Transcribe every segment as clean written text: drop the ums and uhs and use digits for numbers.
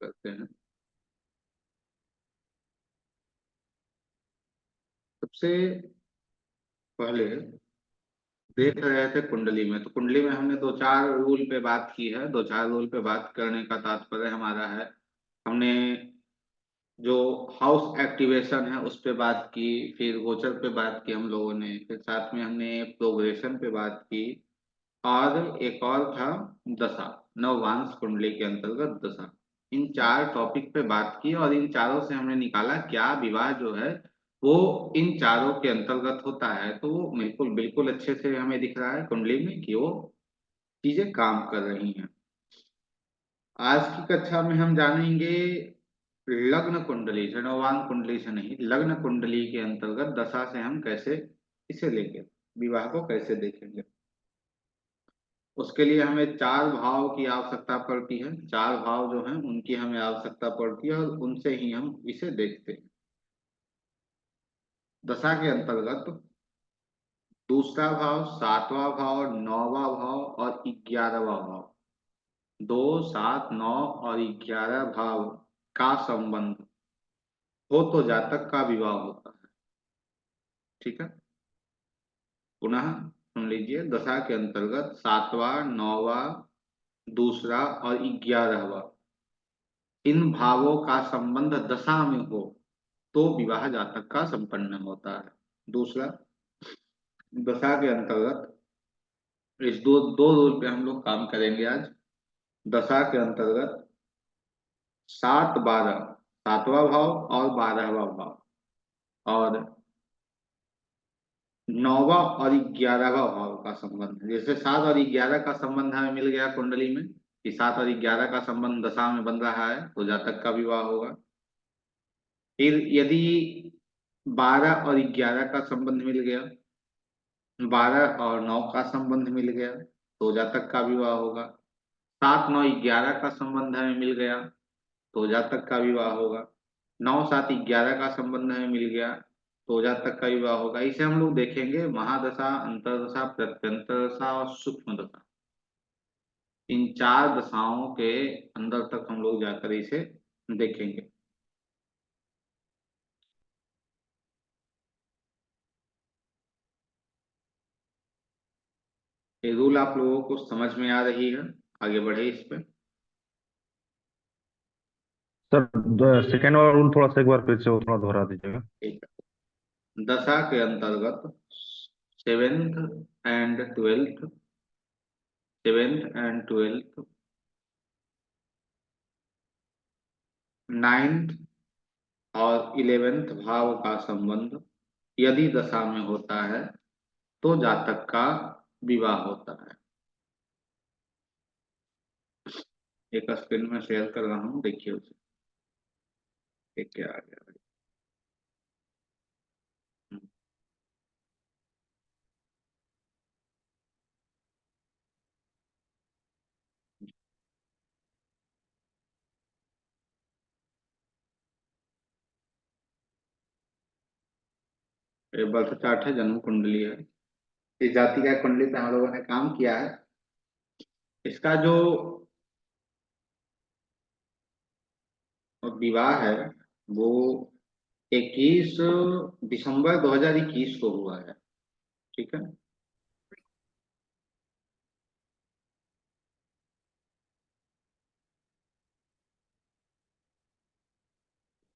करते हैं। सबसे पहले देख रहे थे कुंडली में, तो कुंडली में हमने दो चार रूल पे बात की है। दो चार रूल पे बात करने का तात्पर्य हमारा है, हमने जो हाउस एक्टिवेशन है उस पे बात की, फिर गोचर पे बात की हम लोगों ने, फिर साथ में हमने प्रोग्रेशन पे बात की, और एक और था दशा, नववांश कुंडली के अंतर्गत दशा। इन चार टॉपिक पे बात की और इन चारों से हमने निकाला क्या विवाह जो है वो इन चारों के अंतर्गत होता है। तो वो बिल्कुल बिल्कुल अच्छे से हमें दिख रहा है कुंडली में कि वो चीजें काम कर रही हैं। आज की कक्षा में हम जानेंगे लग्न कुंडली से, नववान कुंडली से नहीं, लग्न कुंडली के अंतर्गत दशा से हम कैसे इसे लेंगे, विवाह को कैसे देखेंगे। उसके लिए हमें चार भाव की आवश्यकता पड़ती है। चार भाव जो हैं उनकी हमें आवश्यकता पड़ती है और उनसे ही हम इसे देखते हैं। दशा के अंतर्गत दूसरा भाव, सातवां भाव, नौवां भाव और 11वां भाव, 2, 7, 9 और 11 भाव का संबंध हो तो जातक का विवाह होता है। ठीक है, पुनः सुन लीजिए। दशा के अंतर्गत सातवां, नौवां, दूसरा और 11वां, इन भावों का संबंध दशा में हो तो विवाह जातक का संपन्न होता है। दूसरा, दशा के अंतर्गत इस दो दो रूल पे हम लोग काम करेंगे आज। दशा के अंतर्गत 7, 12, सातवां भाव और 12वां भाव, और नौवां और 11वां भाव का संबंध है। जैसे 7 और 11 का संबंध हमें मिल गया कुंडली में कि 7 और 11 का संबंध दशा में बन रहा है तो जातक का विवाह होगा। फिर यदि 12 और 11 का संबंध मिल गया, 12 और 9 का संबंध मिल गया तो जातक का विवाह होगा। 7, 9, 11 का संबंध हमें मिल गया तो जातक का विवाह होगा। 9, 7, 11 का संबंध हमें मिल गया तो जातक का विवाह होगा। इसे हम लोग देखेंगे महादशा, अंतरदशा, प्रत्यंतर दशा और सूक्ष्म दशा। इन चार दशाओं के अंदर तक हम लोग जाकर इसे देखेंगे। ये रूल आप लोगों को समझ में आ रही है? आगे बढ़े इस पे। सर सेकेंड वाला रूल थोड़ा सा एक बार फिर से थोड़ा दोहरा दीजिएगा। ठीक है, दशा के अंतर्गत seventh and twelfth, seventh and twelfth, ninth और 11वें भाव का संबंध यदि दशा में होता है तो जातक का विवाह होता है। एक स्क्रीन में शेयर कर रहा हूँ, देखिए उसे। एक क्या आ गया? ये बर्थ चार्ट है, जन्म कुंडली है। इस जाति का कुंडली पे हम लोगों ने काम किया है। इसका जो विवाह है वो 21 दिसंबर 2021 को हुआ है। ठीक है,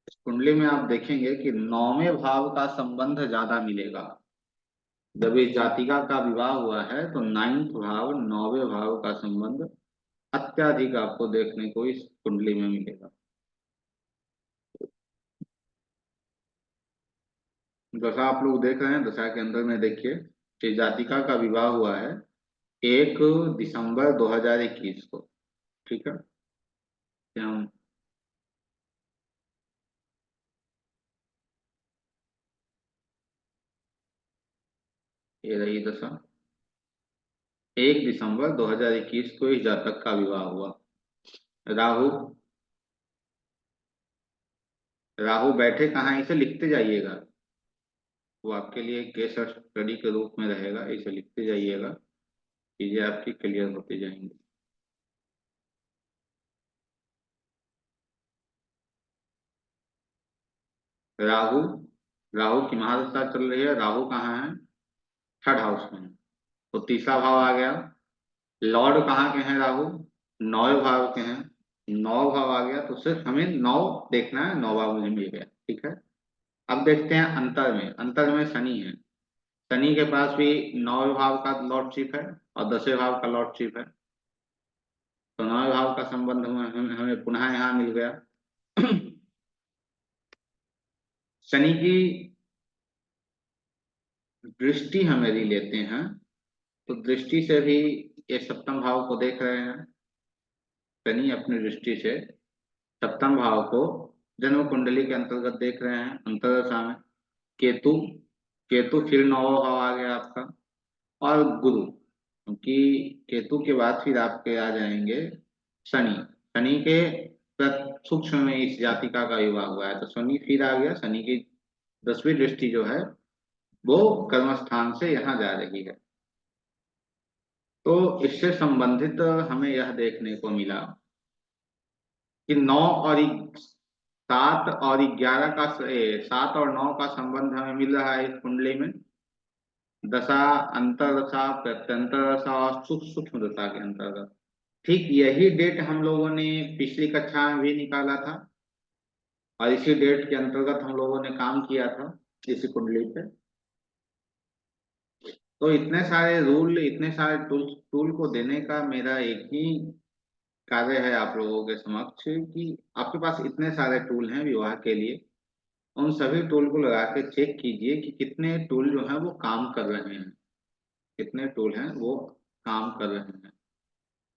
इस कुंडली में आप देखेंगे कि 9वें भाव का संबंध ज्यादा मिलेगा। जब इस जातिका का विवाह हुआ है तो 9th भाव, 9वें भाव का संबंध अत्याधिक आपको देखने को इस कुंडली में मिलेगा। दशा आप लोग देख रहे हैं, दशा के अंदर में देखिए कि जातिका का विवाह हुआ है 1 दिसंबर 2021 को। ठीक है, हम ये रही दशा। 1 दिसंबर 2021 को इस जातक का विवाह हुआ। राहु, राहु बैठे कहाँ, इसे लिखते जाइएगा। वो आपके लिए केस स्टडी के रूप में रहेगा, इसे लिखते जाइएगा, चीजें आपकी क्लियर होती जाएंगी। राहु, राहु की महादशा चल रही है, राहु कहाँ है, थर्ड हाउस में, तो तीसरा भाव आ गया। लॉर्ड कहाँ के हैं राहु, नौ भाव के हैं, नौ भाव आ गया, तो सिर्फ हमें नौ देखना है, नौ भाव मुझे मिल गया, ठीक है। अब देखते हैं अंतर में, अंतर में शनि है, शनि के पास भी नौ भाव का लॉर्डशिप है और 10वें भाव का लॉर्डशिप है, तो नौ भाव का संबंध हमें पुनः यहाँ मिल गया। शनि की दृष्टि हम यदि लेते हैं, तो दृष्टि से भी ये सप्तम भाव को देख रहे हैं, शनि अपनी दृष्टि से सप्तम भाव को जन्म कुंडली के अंतर्गत देख रहे हैं, अंतर्दशा में। केतु, केतु फिर नौ भाव आ गया आपका, और गुरु, क्योंकि केतु के बाद फिर आपके आ जाएंगे शनि, शनि के सूक्ष्म में इस जातिका का विवाह हुआ है, तो शनि फिर आ गया, शनि की 10वीं दृष्टि जो है वो कर्म स्थान से यहाँ जा रही है। तो इससे संबंधित हमें यह देखने को मिला कि 9 और 7 और 11 का 7 और 9 का संबंध हमें मिल रहा है इस कुंडली में, दशा, अंतरदशा, प्रत्यंतर दशा और सूक्ष्म दशा के अंतर्गत। ठीक यही डेट हम लोगों ने पिछली कक्षा में भी निकाला था, और इसी डेट के अंतर्गत हम लोगों ने काम किया था इसी कुंडली पे। तो इतने सारे रूल, इतने सारे टूल टूल को देने का मेरा एक ही कार्य है आप लोगों के समक्ष, कि आपके पास इतने सारे टूल हैं विवाह के लिए, उन सभी टूल को लगा के चेक कीजिए कि कितने टूल जो हैं वो काम कर रहे हैं, कितने टूल हैं वो काम कर रहे हैं।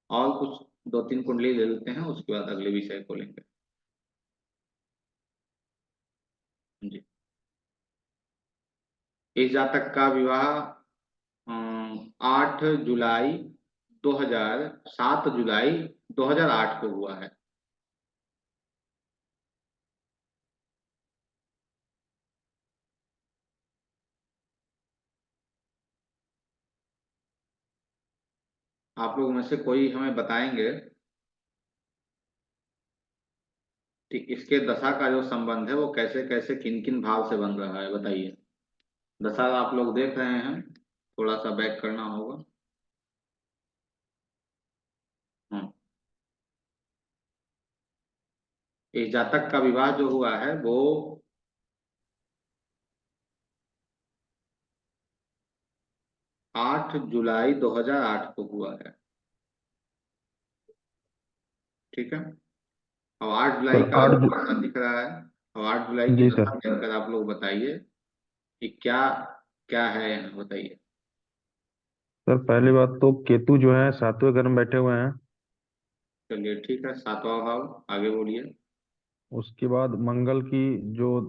और कुछ दो तीन कुंडली ले लेते हैं, उसके बाद अगले विषय को लेंगे जी। इस जातक का विवाह 8 जुलाई 2000, 7 जुलाई 2008 को हुआ है। आप लोग में से कोई हमें बताएंगे कि इसके दशा का जो संबंध है वो कैसे कैसे किन किन भाव से बन रहा है, बताइए। दशा आप लोग देख रहे हैं, थोड़ा सा बैक करना होगा। हाँ, इस जातक का विवाह जो हुआ है वो 8 जुलाई 2008 को हुआ है, ठीक है। अब 8 जुलाई सर का दशा दिख रहा है, अब 8 जुलाई की जी दशा सर। देखकर आप लोग बताइए कि क्या क्या है यहाँ, बताइए। सर पहली बात तो केतु जो है 7वें घर में बैठे हुए हैं। चलिए ठीक है, सातवां भाव, आगे बोलिए। उसके बाद मंगल की जो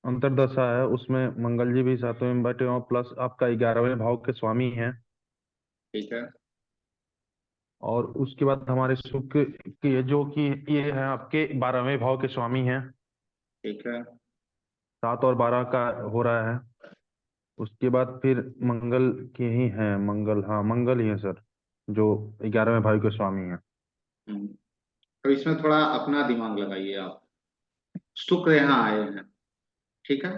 अंतर्दशा है उसमें मंगल जी भी 7वें में बैठे हुए हैं, प्लस आपका 11वें भाव के स्वामी हैं। ठीक है। और उसके बाद हमारे शुक्र की जो कि ये है आपके 12वें भाव के स्वामी हैं। ठीक है। 7 और 12 का हो रहा है। उसके बाद फिर मंगल के ही हैं, मंगल, हाँ मंगल ही है सर, जो 11वें भाव के स्वामी हैं। हम्म, तो इसमें थोड़ा अपना दिमाग लगाइए आप। शुक्र यहाँ आए हैं, ठीक है।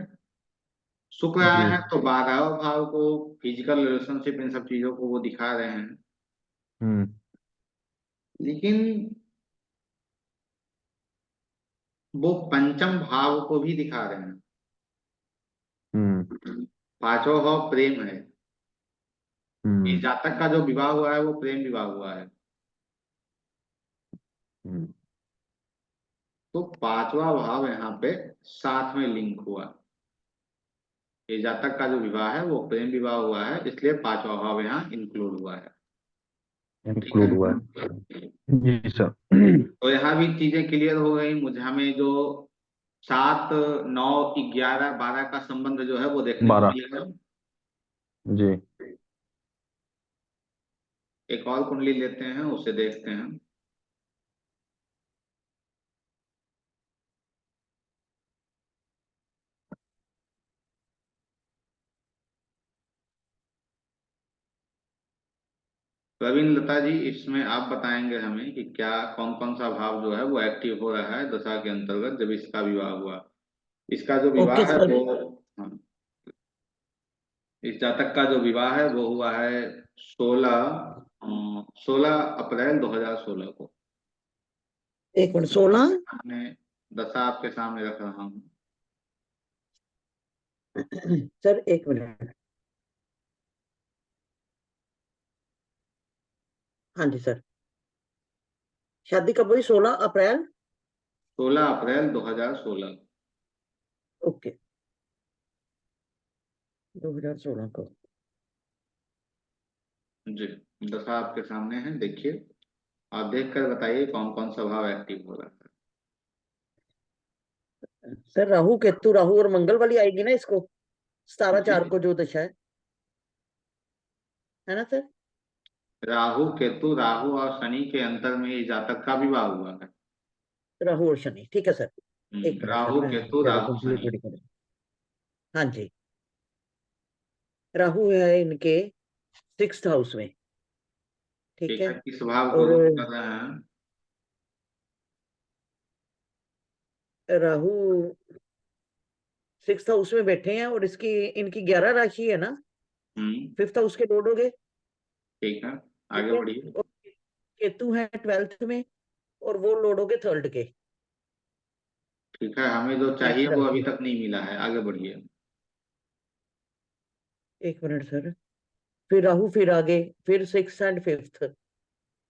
शुक्र आए जी। हैं तो 12वें भाव को, फिजिकल रिलेशनशिप, इन सब चीजों को वो दिखा रहे हैं, हम्म। लेकिन वो पंचम भाव को भी दिखा रहे हैं। हम्म। पांचवा भाव प्रेम है, इस हम्म। जातक का जो विवाह हुआ है वो प्रेम विवाह हुआ है। हम्म। तो पांचवा भाव यहाँ पे साथ में लिंक हुआ, ये जातक का जो विवाह है वो प्रेम विवाह हुआ है, इसलिए पांचवा भाव यहाँ इंक्लूड हुआ है, ठीक इंक्लूड हुआ है। है। जी सर। तो यहाँ भी चीजें क्लियर हो गई मुझे, हमें जो 7, 9, 11, 12 का संबंध जो है वो देखने को 12। मिलेगा। जी। एक और कुंडली लेते हैं, उसे देखते हैं। प्रवीण लता जी, इसमें आप बताएंगे हमें कि क्या कौन कौन सा भाव जो है वो एक्टिव हो रहा है दशा के अंतर्गत जब इसका विवाह हुआ। इसका जो ओके विवाह है सर। वो, हाँ, इस जातक का जो विवाह है वो हुआ है 16 अप्रैल 2016 को। एक मिनट, 16। हमने दशा आपके सामने रख रहा हूँ। सर एक मिनट। हाँ जी सर। शादी कब हुई? 16 अप्रैल। 16 अप्रैल 2016। ओके, 2016 को। जी, दशा आपके सामने है, देखिए। आप देख कर बताइए कौन कौन सा भाव एक्टिव हो रहा है। सर राहु केतु, राहु और मंगल वाली आएगी ना इसको, 17/4 जी, को जो दशा है ना सर? राहु केतु, राहु और शनि के अंतर में इस जातक का विवाह हुआ है। राहु और शनि, ठीक है सर। एक मिनट सर, राहु मैं केतु ज्यादा राहु कंप्लीट शनि। नहीं करूँ। हाँ जी। राहु है इनके 6th हाउस में, ठीक ठीक है। है, किस भाव को और रूल कर रहे हैं? राहु 6th हाउस में बैठे हैं, और इसकी इनकी 11 राशि है ना, हम्म 5th हाउस के लॉर्ड हो गए। ठीक है, ठीक आगे है। बढ़िए। और केतु है 12th में, और वो लॉर्ड हो गए 3rd के। ठीक है, हमें जो चाहिए इनकी वो अभी राशि। तक नहीं मिला है, आगे बढ़िए। एक मिनट सर। फिर राहु, फिर आगे, फिर 6th एंड 5th।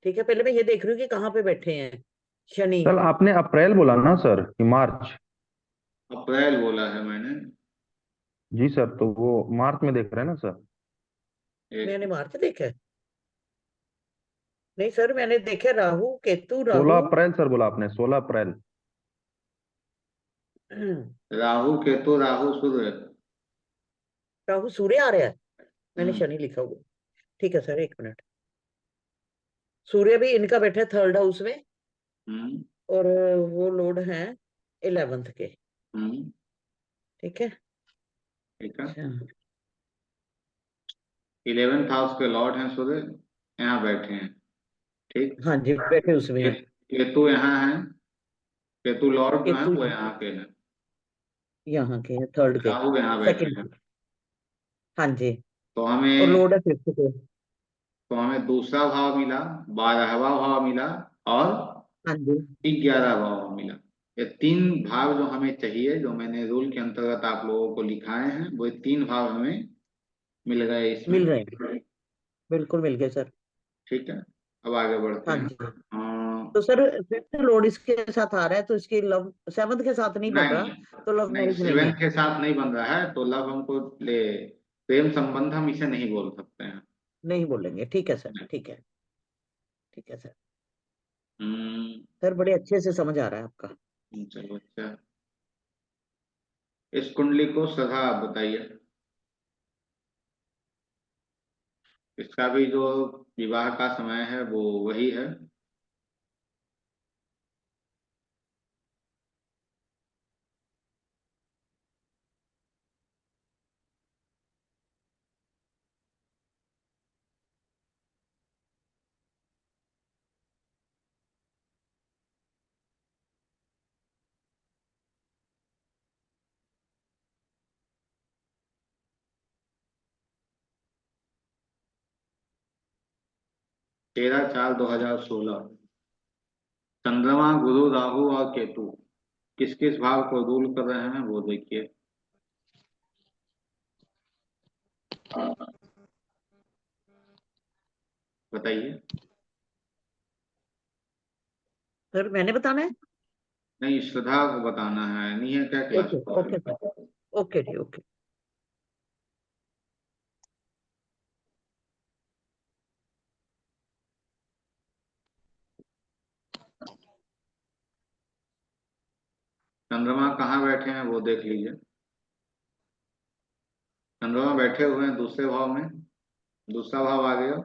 ठीक है, पहले मैं ये देख रही हूँ कि कहाँ पे बैठे हैं शनि। सर आपने अप्रैल बोला ना सर कि मार्च? अप्रैल बोला है मैंने। जी सर, तो वो मार्च में देख रहे हैं ना सर? मैंने एक मार्च देखा है? नहीं सर, मैंने देखा राहु केतु, राहु। 16 अप्रैल सर बोला आपने, 16 अप्रैल। राहु केतु राहु सूर्य। राहु सूर्य आ रहा है, मैंने हम्म शनि लिखा हुआ। ठीक है सर, एक मिनट। सूर्य भी इनका बैठा है 3rd हाउस में, हम्म और वो लोड है 11th के। हम्म ठीक है। ठीक है। अच्छा। 11th हाउस के लॉर्ड हैं सूर्य, यहाँ बैठे हैं। ठीक। हाँ जी, बैठे उसमें है। केतु यहाँ है, केतु लॉर्ड जो है केतु वो यहाँ के हैं। यहाँ के हैं, 3rd के। राहु यहाँ बैठे सेकंड हैं। के। हाँ जी। तो और हमें लोड है 5th के। तो हमें दूसरा भाव मिला, 12वां भाव मिला, और हाँ जी। 11वां मिला। ये तीन भाव जो हमें चाहिए, जो मैंने रूल के अंतर्गत आप लोगों को लिखाए हैं, वो तीन भाव हमें मिल गए इसमें। मिल रहे हैं, बिल्कुल मिल गए सर। ठीक है, अब आगे बढ़ते हाँ हैं। जी। अ, तो सर 5th लोड इसके साथ आ रहा है, तो इसकी लव 7th के साथ नहीं बन रहा, नहीं तो लव नहीं, मैरिज नहीं 7 है। के साथ नहीं बन रहा है तो लव हमको ले, प्रेम संबंध हम इसे नहीं बोल सकते हैं। नहीं बोलेंगे, ठीक है सर, ठीक है। ठीक है सर। हम्म सर बड़े अच्छे से समझ आ रहा है आपका। चलो अच्छा, इस कुंडली को सदा आप बताइए। इसका भी जो विवाह का समय है वो वही है। 13/4/2016। चंद्रमा, गुरु, राहु और केतु किस किस भाव को रूल कर रहे हैं वो देखिए। बताइए। सर मैंने बताना है? नहीं, श्रद्धा को बताना है, नहीं है क्या क्लास ओके में? Okay sir. ओके जी, ओके। चंद्रमा कहाँ बैठे हैं वो देख लीजिए। चंद्रमा बैठे हुए हैं दूसरे भाव में, दूसरा भाव आ गया।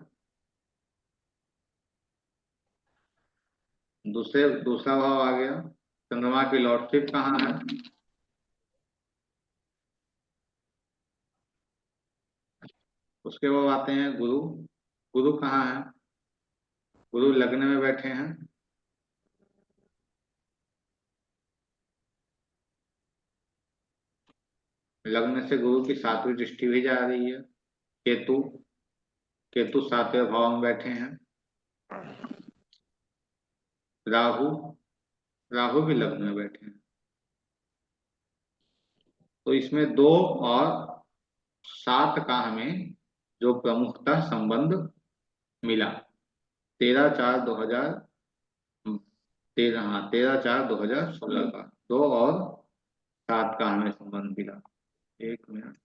दूसरा भाव आ गया। चंद्रमा की लॉर्डशिप कहाँ है? उसके बाद आते हैं गुरु। गुरु कहाँ है? गुरु लग्न में बैठे हैं। लग्न से गुरु की 7वीं दृष्टि भी जा रही है। केतु, केतु 7वें भाव में बैठे हैं। राहु, राहु भी लग्न में बैठे हैं। तो इसमें 2 और 7 का हमें जो प्रमुखता संबंध मिला, 13/4/2013, हाँ 13/4/2016 का 2 और 7 का हमें संबंध मिला। एक मिनट,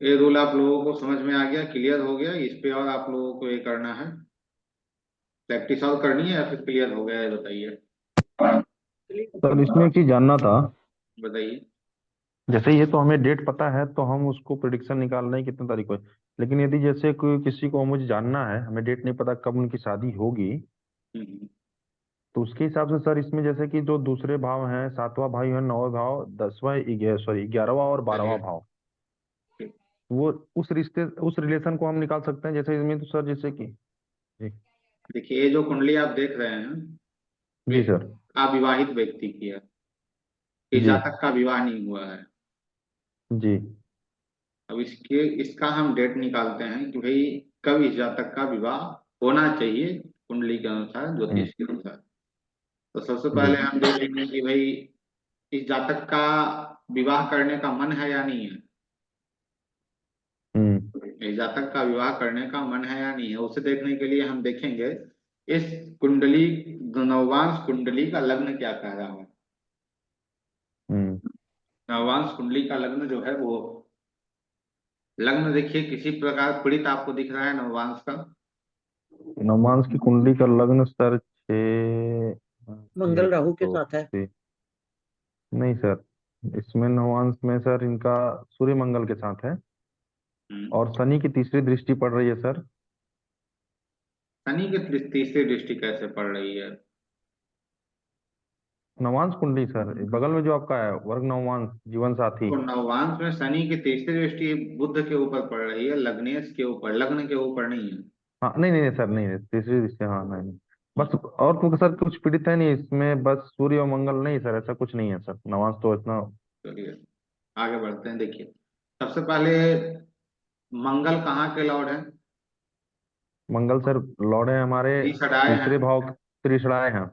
ये रूल आप लोगों को समझ में आ गया, क्लियर हो गया? इस पे और आप लोगों को ये करना है, प्रैक्टिस और करनी है या फिर क्लियर हो गया है? बताइए, सर इसमें एक चीज जानना था। बताइए। जैसे ये तो हमें डेट पता है तो हम उसको प्रिडिक्शन निकाल रहे हैं कितने तारीख को है। लेकिन यदि जैसे कोई किसी को मुझे जानना है, हमें डेट नहीं पता कब उनकी शादी होगी, हम्म, तो उसके हिसाब से सर इसमें जैसे कि जो दूसरे भाव हैं, 7वां भाई है, 9वां भाव, 10वां, सॉरी 11वां और चलिए 12वां भाव, वो उस रिश्ते उस रिलेशन को हम निकाल सकते हैं। जैसे इसमें तो सर जैसे कि जी। देखिए, ये जो कुंडली आप देख रहे हैं, ये जी सर। अविवाहित व्यक्ति की है। इस जी। जातक का विवाह नहीं हुआ है। जी। अब इसका हम डेट निकालते हैं कि भाई कब इस जातक का विवाह होना चाहिए कुंडली के अनुसार, हम्म। ज्योतिष के अनुसार। तो सबसे जी। पहले हम देखेंगे कि भाई इस जातक का विवाह करने का मन है या नहीं है। हम्म। इस जातक का विवाह करने का मन है या नहीं है, उसे देखने के लिए हम देखेंगे इस कुंडली, नववांश कुंडली का लग्न क्या कह रहा है। हम्म। नववांश कुंडली का लग्न जो है वो लग्न, देखिए किसी प्रकार पीड़ित आपको दिख रहा है नववांश का। नवमांस की कुंडली का लग्न सर 6, मंगल एक राहु के दो साथ है। तीन, नहीं सर, इसमें नवमांस में सर इनका सूर्य मंगल के साथ है हम्म। और शनि की तीसरी दृष्टि पड़ रही है सर। शनि की तीसरी दृष्टि कैसे पड़ रही है? नवमांस कुंडली सर बगल में जो आपका है, वर्ग नवमांस जीवन साथी। तो नववांश में शनि की तीसरी दृष्टि बुध के ऊपर पड़ रही है, लग्नेश के ऊपर, लग्न के ऊपर नहीं है। हाँ नहीं नहीं नहीं सर, नहीं नहीं, तीसरी दृष्टि, हाँ नहीं नहीं। बस और तो सर कुछ पीड़ित है नहीं इसमें, बस सूर्य और मंगल, नहीं सर ऐसा कुछ नहीं है सर, नवांश तो इतना। चलिए आगे बढ़ते हैं। देखिए, सबसे पहले मंगल कहाँ के लॉर्ड है? मंगल सर लॉर्ड है हमारे त्रिसराय है तीसरे भाव, त्रिशराय हैं।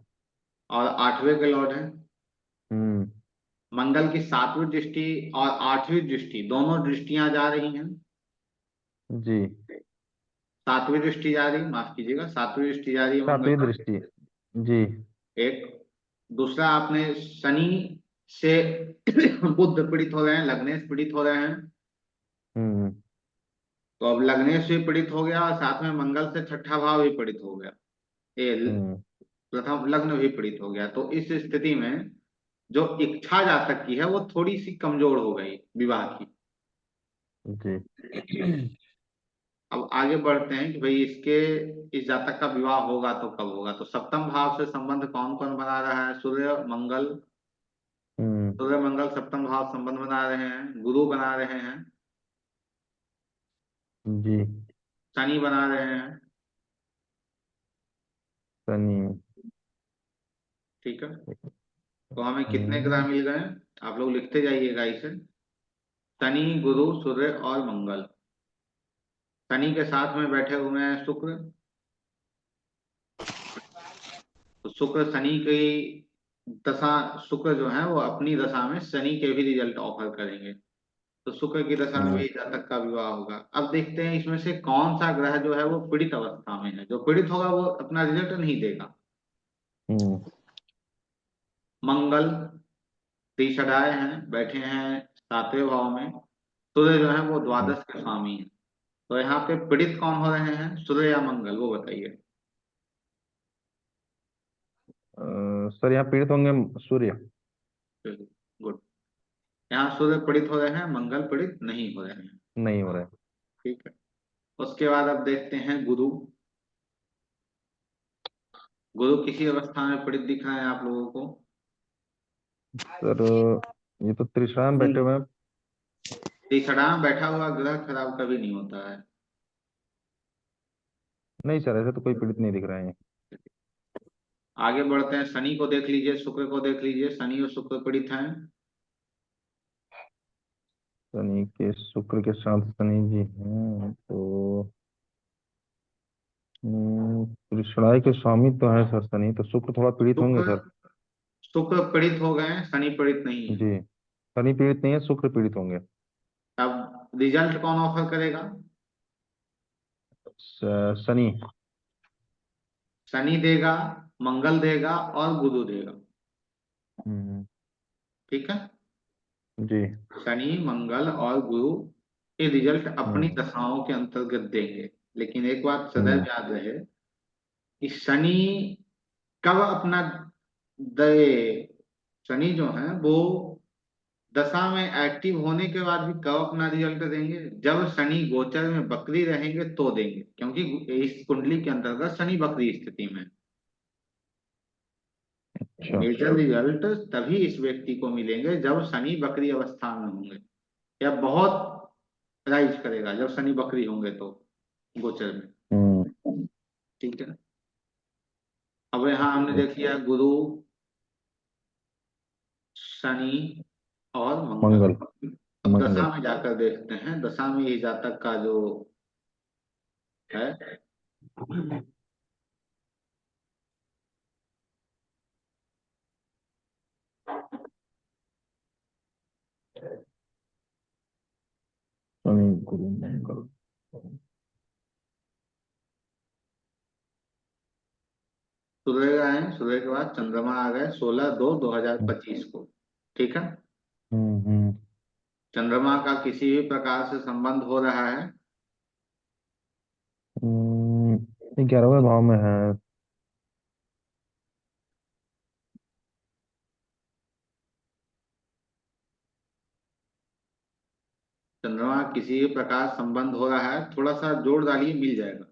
और 8वें के लॉर्ड है। हम्म। मंगल की 7वीं दृष्टि और 8वीं दृष्टि, दोनों दृष्टियां जा रही हैं। जी। 7वीं दृष्टि जा रही, माफ कीजिएगा, 7वीं दृष्टि जा रही है मंगल 7वीं पर। दृष्टि। जी। एक, दूसरा आपने शनि से बुध पीड़ित हो रहे हैं, लग्नेश पीड़ित हो रहे हैं। हम्म। तो अब लग्नेश भी पीड़ित हो गया और साथ में मंगल से छठा भाव भी पीड़ित हो गया। ये हम्म। प्रथम लग्न भी पीड़ित हो गया। तो इस स्थिति में जो इच्छा जातक की है वो थोड़ी सी कमजोर हो गई विवाह की। जी। अब आगे बढ़ते हैं कि भाई इस जातक का विवाह होगा तो कब होगा। तो सप्तम भाव से संबंध कौन कौन बना रहा है? सूर्य मंगल, हम्म। सूर्य मंगल सप्तम भाव संबंध बना रहे हैं, गुरु बना रहे हैं, जी। शनि बना रहे हैं। शनि। ठीक है, तो हमें कितने हम्म। ग्रह मिल गए? आप लोग लिखते जाइएगा इसे। शनि, गुरु, सूर्य और मंगल। शनि के साथ में बैठे हुए हैं शुक्र। तो शुक्र शनि की दशा, शुक्र जो है वो अपनी दशा में शनि के भी रिजल्ट ऑफर करेंगे। तो शुक्र की दशा में हम्म। भी जातक का विवाह होगा। अब देखते हैं इसमें से कौन सा ग्रह जो है वो पीड़ित अवस्था में है। जो पीड़ित होगा वो अपना रिजल्ट नहीं देगा। हम्म। मंगल तीसराय हैं, बैठे हैं 7वें भाव में। सूर्य जो है वो हम्म। द्वादश के स्वामी है। तो यहाँ पे पीड़ित कौन हो रहे हैं, सूर्य या मंगल, वो बताइए। सर यहाँ पीड़ित होंगे सूर्य। गुड। यहाँ सूर्य पीड़ित हो रहे हैं, मंगल पीड़ित नहीं हो रहे हैं। नहीं हो रहे। ठीक है, उसके बाद अब देखते हैं गुरु। गुरु किसी अवस्था में पीड़ित दिख रहे हैं आप लोगों को? सर ये तो त्रिशा में बैठे हुए हैं। तीसरा बैठा हुआ ग्रह खराब कभी नहीं होता है। नहीं सर, ऐसे तो कोई पीड़ित नहीं दिख रहे हैं। आगे बढ़ते हैं, शनि को देख लीजिए, शुक्र को देख लीजिए, शनि और शुक्र पीड़ित हैं। शनि के शुक्र के साथ शनि जी हैं तो त्रिशराय के स्वामी तो है सर शनि, तो शुक्र थोड़ा पीड़ित होंगे शुक्र सर। शुक्र पीड़ित हो गए, शनि पीड़ित नहीं है। जी, शनि पीड़ित नहीं है, शुक्र पीड़ित होंगे। अब रिजल्ट कौन ऑफर करेगा? शनि। शनि देगा, मंगल देगा और गुरु देगा। हम्म, ठीक है। जी। शनि मंगल और गुरु ये रिजल्ट अपनी हम्म दशाओं के अंतर्गत देंगे। लेकिन एक बात सदैव हम्म याद रहे कि शनि कब अपना दे शनि जो है वो दशा में एक्टिव होने के बाद भी कब अपना रिजल्ट देंगे? जब शनि गोचर में वक्री रहेंगे तो देंगे, क्योंकि इस कुंडली के अंतर्गत शनि वक्री स्थिति में है। अच्छा। मेजर रिजल्ट तभी इस व्यक्ति को मिलेंगे जब शनि वक्री अवस्था में होंगे, या बहुत राइज करेगा जब शनि वक्री होंगे तो गोचर में। हम्म ठीक है। अब यहाँ हमने देख लिया गुरु, शनि और मंगल। मंगल। अब दशा मंगल। में जाकर देखते हैं, दशा में ही जातक का जो है। शनि गुरु मंगल। सूर्य आए, सूर्य के बाद चंद्रमा आ गए 16/2/2025 को। ठीक है। हम्म। चंद्रमा का किसी भी प्रकार से संबंध हो रहा है? 11वें भाव में है। चंद्रमा किसी भी प्रकार संबंध हो रहा है, थोड़ा सा जोड़ डालिए मिल जाएगा।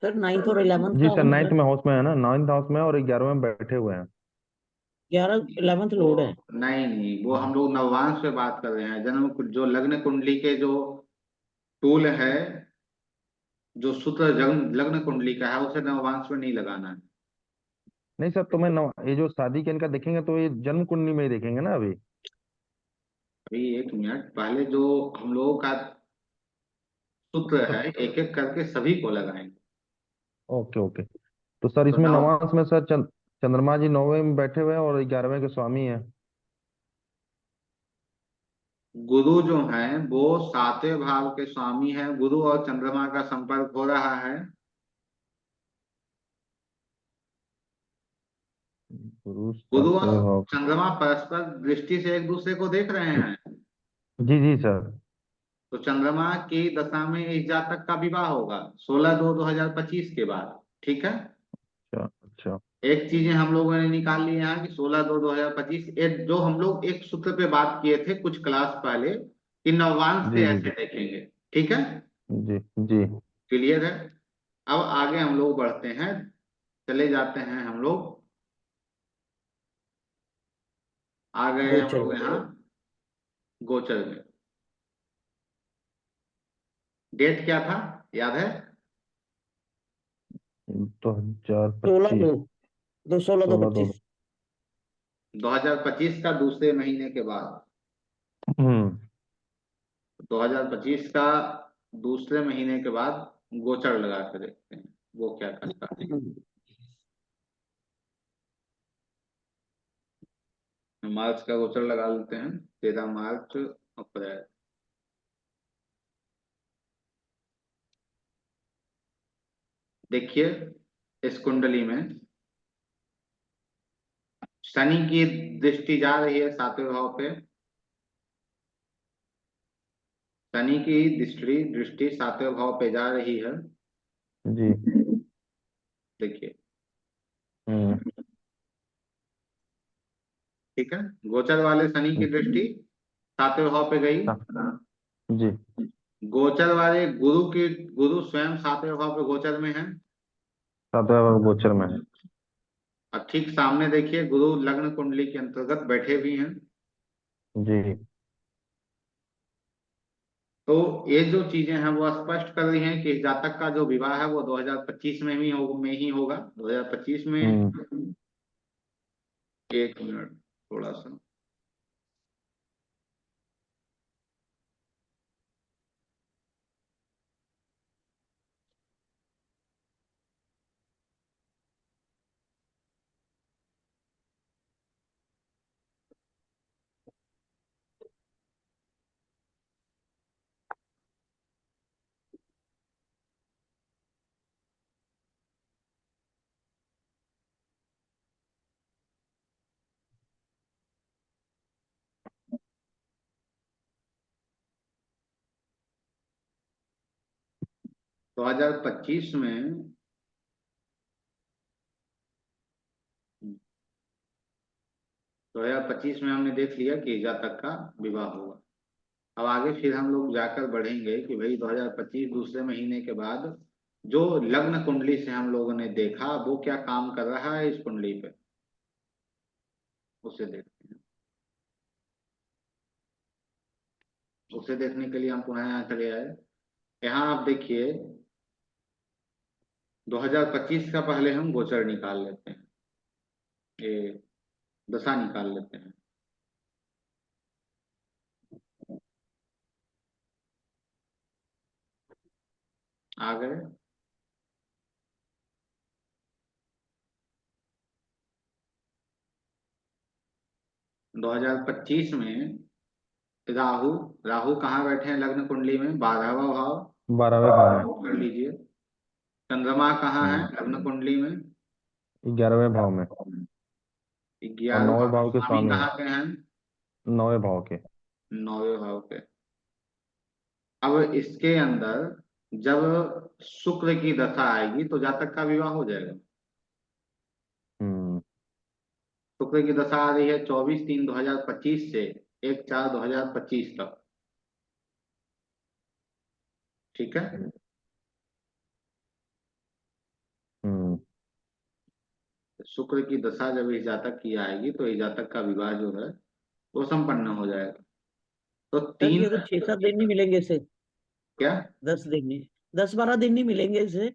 सर 9th और 11th जी का सर, होगा नाइन्थ सर। में हाउस में है ना, 9th हाउस में और 11वें में बैठे हुए हैं। 11th लोड है। नहीं नहीं, वो हम लोग नवांश पे बात कर रहे हैं। जो लग्न कुंडली के जो टूल है, जो सूत्र लग्न कुंडली का है, उसे नवांश में नहीं लगाना है। नहीं सर, तो मैं ये जो शादी के इनका देखेंगे तो ये जन्म कुंडली में ही देखेंगे ना अभी। अभी एक मिनट, पहले जो हम लोगों का सूत्र है एक एक करके सभी को लगाएंगे। Okay okay. तो सर तो इसमें नव नवांश में सर चंद्रमा जी 9वें में बैठे हुए हैं और 11वें के स्वामी हैं। गुरु जो हैं वो 7वें भाव के स्वामी हैं। गुरु और चंद्रमा का संपर्क हो रहा है। गुरु गुरु और 7वें भाव। चंद्रमा परस्पर दृष्टि से एक दूसरे को देख रहे हैं। जी जी सर। तो चंद्रमा की दशा में इस जातक का विवाह होगा 16/2/2025 के बाद। ठीक है। अच्छा अच्छा। एक चीजें हम लोगों ने निकाल ली यहाँ कि 16/2/2025, एक जो हम लोग एक सूत्र पे बात किए थे कुछ क्लास पहले कि नवांश जी से जी ऐसे जी। देखेंगे। ठीक है। जी जी। क्लियर है। अब आगे हम लोग बढ़ते हैं, चले जाते हैं हम लोग। आ गए हम गोचर लोग में। यहाँ गोचर में। डेट क्या था, याद है? 16 2025। 2 2 16 2 16 दो। 25। 2025 का दूसरे महीने के बाद। हम्म 2025 का दूसरे महीने के बाद गोचर लगा के देखते हैं वो क्या करता है। मार्च का गोचर लगा लेते हैं, 13 मार्च अप्रैल। देखिए, इस कुंडली में शनि की दृष्टि जा रही है 7वें भाव पे। शनि की दृष्टि दृष्टि 7वें भाव पे जा रही है। जी। देखिए, हम्म ठीक है। गोचर वाले शनि की दृष्टि 7वें भाव पे गई। हाँ, जी। गोचर वाले गुरु की, गुरु स्वयं 7वें भाव पे गोचर में है। 7वें भाव गोचर में है। और ठीक सामने देखिए गुरु लग्न कुंडली के अंतर्गत बैठे भी हैं। जी। तो ये जो चीजें हैं वो स्पष्ट कर रही हैं कि इस जातक का जो विवाह है वो 2025 में ही होगा, 2025 में। एक मिनट, थोड़ा सा। दो हजार पच्चीस में 2025 में हमने देख लिया कि जातक का विवाह होगा। अब आगे फिर हम लोग जाकर बढ़ेंगे कि भाई 2025 दूसरे महीने के बाद जो लग्न कुंडली से हम लोगों ने देखा वो क्या काम कर रहा है इस कुंडली पे, उसे देखते हैं। उसे देखने के लिए हम पुनः यहाँ चले आए। यहाँ आप देखिए 2025 का पहले हम गोचर निकाल लेते हैं, ये दशा निकाल लेते हैं। आ गए। 2025 में राहु, राहु कहाँ बैठे हैं लग्न कुंडली में? 12वां भाव। 12वें भाव में। कर लीजिए। चंद्रमा कहाँ है हम्म। लग्न कुंडली में? 11वें भाव में। और 9वें 11वां। भाव के स्वामी स्वामी कहाँ है। के हैं? 9वें भाव के। 9वें भाव के। अब इसके अंदर जब शुक्र की दशा आएगी तो जातक का विवाह हो जाएगा। हम्म। शुक्र की दशा आ रही है 24/3/2025 से 1/4/2025 तक। ठीक है। हम्म। शुक्र की दशा जब इस जातक की आएगी तो इस जातक का विवाह जो है वो संपन्न हो जाएगा। तो सर तीन। ये कुछ 6-7 दिन नहीं मिलेंगे इसे? क्या? 10 दिन नहीं, 10-12 दिन नहीं मिलेंगे इसे?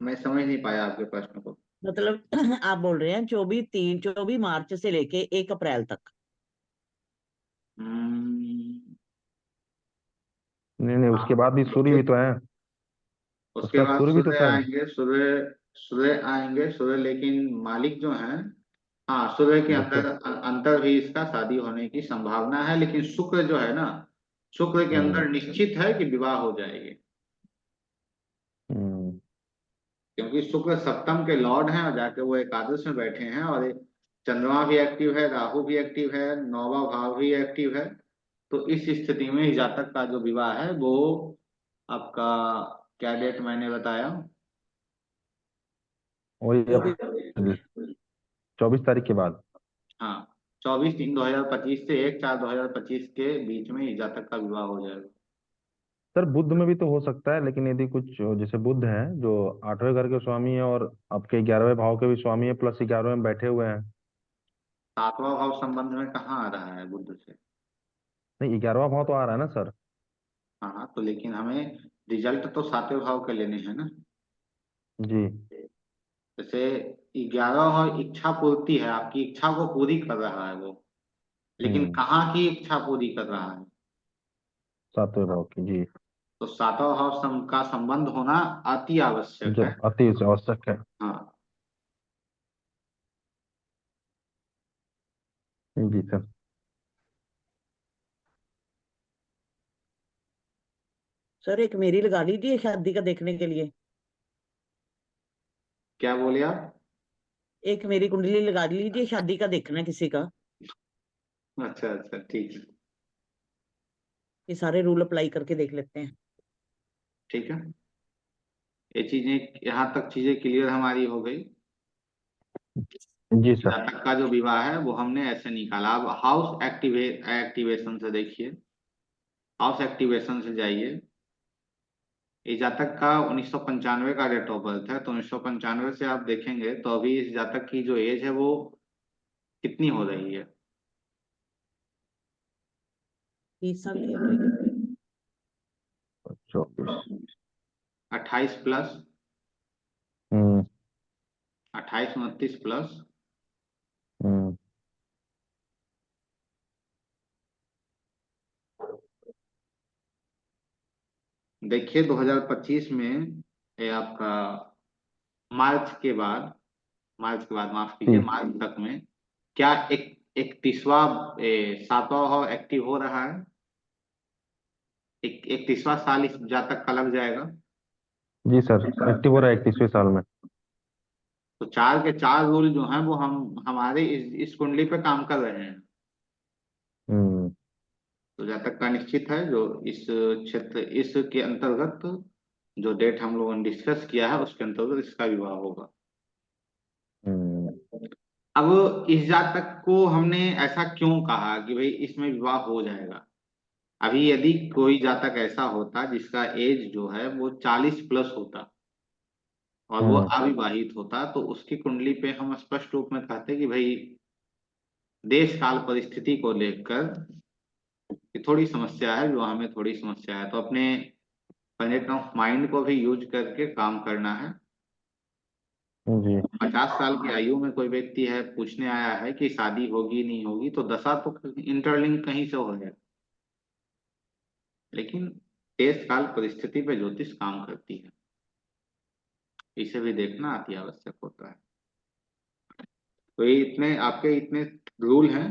मैं समझ नहीं पाया आपके प्रश्न को। मतलब आप बोल रहे हैं 24 मार्च से लेके 1 अप्रैल तक? हम्म, नहीं नहीं, हाँ। उसके बाद भी सूर्य भी तो है। उसके उसका बाद सूर्य भी तो सूर्य सर। आएंगे, सूर्य। सूर्य आएंगे, सूर्य, लेकिन मालिक जो है, हाँ, सूर्य के अंदर देखो। अंतर भी इसका शादी होने की संभावना है, लेकिन शुक्र जो है ना, शुक्र के हम्म। अंदर निश्चित है कि विवाह हो जाएगी। हम्म। क्योंकि शुक्र सप्तम के लॉर्ड हैं और जाके वो एकादश में बैठे हैं, और चंद्रमा भी एक्टिव है, राहु भी एक्टिव है, 9वां भाव भी एक्टिव है। तो इस स्थिति में इस जातक का जो विवाह है वो आपका, क्या डेट मैंने बताया? वही जो अब भी। 24 तारीख के बाद। हाँ, 24/3/2025 से 1/4/2025 के बीच में इस जातक का विवाह हो जाएगा। सर बुद्ध में भी तो हो सकता है, लेकिन यदि कुछ जैसे बुद्ध है जो 8वें घर के स्वामी है और आपके 11वें भाव के भी स्वामी है, प्लस 11वें में बैठे हुए हैं। 7वां भाव संबंध में कहाँ आ रहा है बुद्ध से? नहीं, 11वां भाव तो आ रहा है ना सर। हाँ हाँ, तो लेकिन हमें रिजल्ट तो 7वें भाव के लेने हैं ना। जी। जैसे 11वां भाव इच्छा पूर्ति है, आपकी इच्छा को पूरी कर रहा है वो, लेकिन हम्म। कहाँ की इच्छा पूरी कर रहा है? 7वें भाव की जी। तो 7वां भाव का संबंध होना अति आवश्यक जो है। अति आवश्यक है। हाँ। जी सर। सर एक मेरी लगा लीजिए शादी का देखने के लिए। क्या बोले आप? एक मेरी कुंडली लगा लीजिए, शादी का देखना है किसी का। अच्छा अच्छा, ठीक है। ये सारे रूल अप्लाई करके देख लेते हैं। ठीक है, ये चीजें, यहाँ तक चीजें क्लियर हमारी हो गई। जी सर। जातक का जो विवाह है वो हमने ऐसे निकाला। अब हाउस एक्टिवेशन से देखिए। हाउस एक्टिवेशन से जाइए। इस जातक का 1995 का डेट ऑफ बर्थ है, तो 1995 से आप देखेंगे तो अभी इस जातक की जो एज है वो कितनी हो रही है? 30 साल की हो रही है। 24। 28 प्लस, हम्म 28 29 प्लस, हम्म। देखिए 2025 में ये आपका मार्च के बाद, माफ कीजिए, ठीक। मार्च तक में क्या एक 31वां 7वां भाव एक्टिव हो रहा है? 31वां साल इस जातक का लग जाएगा। जी सर, एक्टिव हो रहा है 31वें साल में। तो चार के चार रूल जो हैं वो हम हमारे इस कुंडली पे काम कर रहे हैं। हम्म तो जातक का निश्चित है, जो इस क्षेत्र इसके अंतर्गत जो डेट हम लोगों ने डिस्कस किया है उसके अंतर्गत इसका विवाह होगा। हम्म अब इस जातक को हमने ऐसा क्यों कहा कि भाई इसमें विवाह हो जाएगा? अभी यदि कोई जातक ऐसा होता जिसका एज जो है वो 40 प्लस होता और वो हम्म अविवाहित होता, तो उसकी कुंडली पे हम स्पष्ट रूप में कहते कि भाई देश काल परिस्थिति को लेकर कि थोड़ी समस्या है, विवाह में थोड़ी समस्या है, तो अपने प्लेनेट ऑफ माइंड को भी यूज करके काम करना है। जी 50 साल की आयु में कोई व्यक्ति है, पूछने आया है कि शादी होगी नहीं होगी, तो दशा तो इंटरलिंक कहीं से हो जाए, लेकिन देश काल परिस्थिति पे ज्योतिष काम करती है, इसे भी देखना अति आवश्यक होता है। तो ये इतने आपके इतने रूल हैं,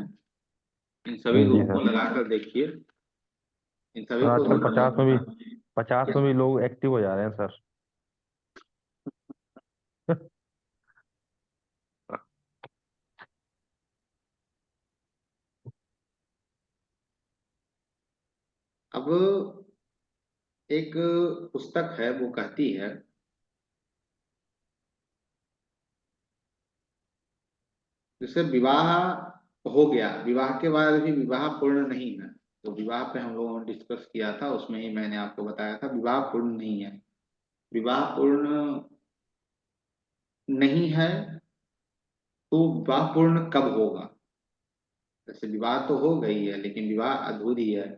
इन सभी जी रूल को सर। लगाकर देखिए, इन सभी और को आजकल 50 में भी लोग एक्टिव हो जा रहे हैं सर। अब एक पुस्तक है वो कहती है, जैसे विवाह हो गया, विवाह के बाद भी विवाह पूर्ण नहीं है, तो विवाह पे हम लोगों ने डिस्कस किया था, उसमें ही मैंने आपको बताया था विवाह पूर्ण नहीं है। विवाह पूर्ण नहीं है तो विवाह पूर्ण कब होगा? जैसे विवाह तो हो गई है लेकिन विवाह अधूरी है।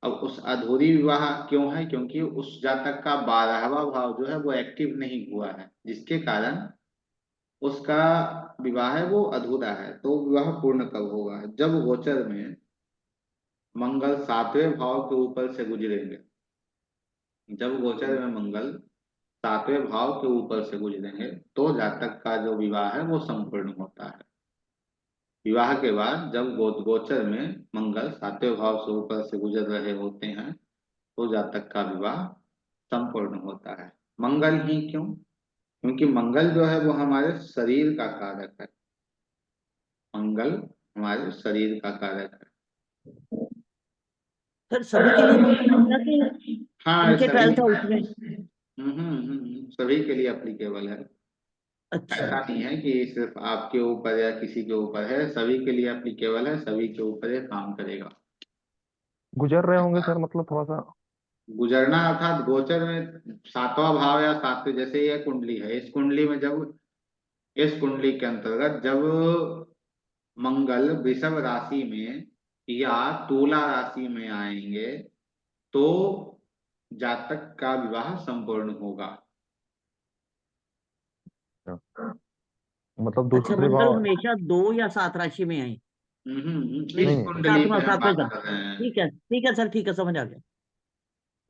अब उस अधूरी विवाह क्यों है? क्योंकि उस जातक का 12वां भाव जो है वो एक्टिव नहीं हुआ है, जिसके कारण उसका विवाह है वो अधूरा है। तो विवाह पूर्ण कब होगा? जब गोचर में मंगल 7वें भाव के ऊपर से गुजरेंगे। जब गोचर में मंगल 7वें भाव के ऊपर से गुजरेंगे तो जातक का जो विवाह है वो संपूर्ण होता है। विवाह के बाद जब गोचर में मंगल 7वें भाव से ऊपर से गुजर रहे होते हैं तो जातक का विवाह संपूर्ण होता है। मंगल ही क्यों? क्योंकि मंगल जो है वो हमारे शरीर का कारक है। मंगल हमारे शरीर का कारक है। सर सभी के लिए नहीं बनेगा कि हाँ, ये इनके सभी 12th हाउस में? सभी के लिए अप्लीकेबल है। अच्छा। ऐसा नहीं है कि सिर्फ आपके ऊपर या किसी के ऊपर है, सभी के लिए एप्लीकेबल है, सभी के ऊपर ये काम करेगा। गुजर रहे होंगे सर, मतलब थोड़ा सा। गुजरना अर्थात गोचर में 7वां भाव या 7वें, जैसे ये कुंडली है, इस कुंडली में जब इस कुंडली के अंतर्गत जब मंगल वृषभ राशि में या तुला राशि में आएंगे तो जातक का विवाह संपूर्ण होगा। मतलब अच्छा, दूसरे मंगल भाव। हमेशा 2 या 7 राशि में है? इस नहीं नहीं, नहीं, कुंडली सातवां पे हम सातवें बात का। कर रहे हैं, ठीक है सर, ठीक है, समझ आ गया।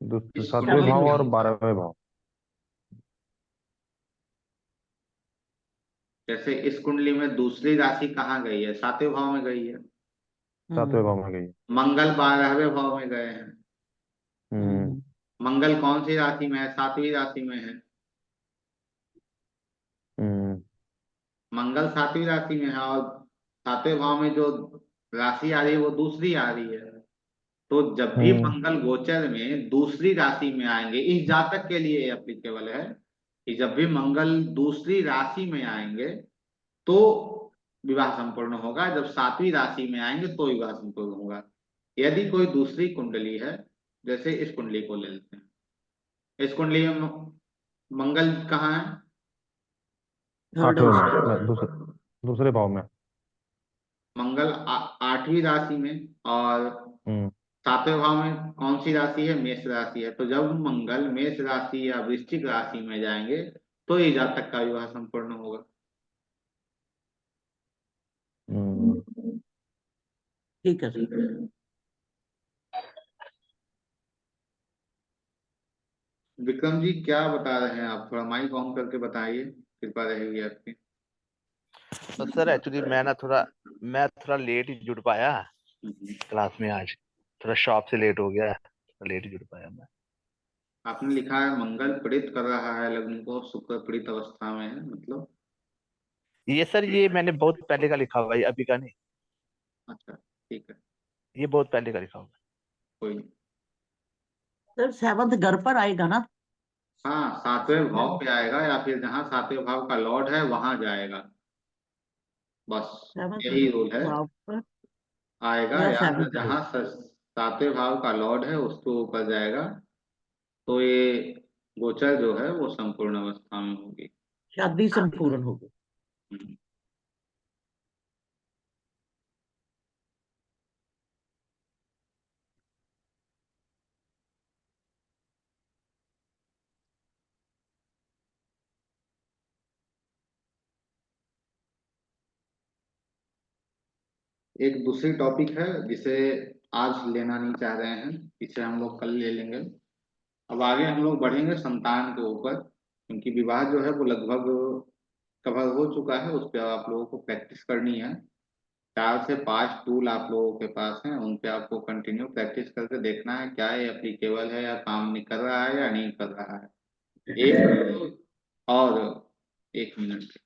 दूसरे इस 7वें कुंडली भाव के और अंतर्गत 12वें भाव। जैसे इस कुंडली में दूसरी राशि कहाँ गई है? 7वें भाव में गई है। 7वें हम्म भाव में गई। मंगल 12वें भाव में गए हैं। हम्म हम्म मंगल कौन सी राशि में है? 7वीं राशि में है। हम्म मंगल 7वीं राशि में है और 7वें भाव में जो राशि आ रही है वो दूसरी आ रही है। तो जब भी हम्म मंगल गोचर में दूसरी राशि में आएंगे, इस जातक के लिए एप्लीकेबल है कि जब भी मंगल दूसरी राशि में आएंगे तो विवाह संपूर्ण होगा, जब 7वीं राशि में आएंगे तो विवाह संपूर्ण होगा। यदि कोई दूसरी कुंडली है, जैसे इस कुंडली को ले लेते हैं, इस कुंडली में मंगल कहाँ है? थर्ड आठवें हाउस में, में। दूसरे भाव में। मंगल 8वीं राशि में, और हम्म 7वें भाव में कौन सी राशि है? मेष राशि है। तो जब मंगल मेष राशि या वृश्चिक राशि में जाएंगे तो ये जातक का विवाह संपूर्ण होगा। हम्म ठीक है सर। विक्रम जी क्या बता रहे हैं आप? थोड़ा माइक ऑन करके बताइए, कृपा रहेगी आपकी। तो सर एक्चुअली मैं थोड़ा लेट ही जुड़ पाया क्लास में आज। थोड़ा शॉप से लेट हो गया, तो लेट ही जुड़ पाया मैं। आपने लिखा है मंगल प्रीत कर रहा है लग्न को, शुक्र प्रीत अवस्था में है, मतलब। ये सर ये मैंने बहुत पहले का लिखा हुआ है, अभी का नहीं। अच्छा, ठीक है, ये बहुत पहले का लिखा हुआ है। कोई नहीं। सर 7th घर पर आएगा ना? हाँ, 7वें भाव पे आएगा, या फिर जहाँ 7वें भाव का लॉर्ड है वहां जाएगा, बस 7th यही रूल है। भाव पर आएगा या या 7th जहाँ हाउस। 7वें भाव का लॉर्ड है उसके ऊपर जाएगा, तो ये गोचर जो है वो संपूर्ण अवस्था में होगी। शादी संपूर्ण होगी। हम्म। एक दूसरी टॉपिक है जिसे आज लेना नहीं चाह रहे हैं, इसे हम लोग कल ले लेंगे। अब आगे हम लोग बढ़ेंगे संतान के ऊपर, क्योंकि विवाह जो है वो लगभग कवर हो चुका है, उस पर आप लोगों को प्रैक्टिस करनी है। 4 से 5 टूल आप लोगों के पास हैं, उन पे आपको कंटिन्यू प्रैक्टिस करके देखना है क्या ये एप्लीकेबल है, या काम नहीं कर रहा है या नहीं कर रहा है। एक और 1 मिनट।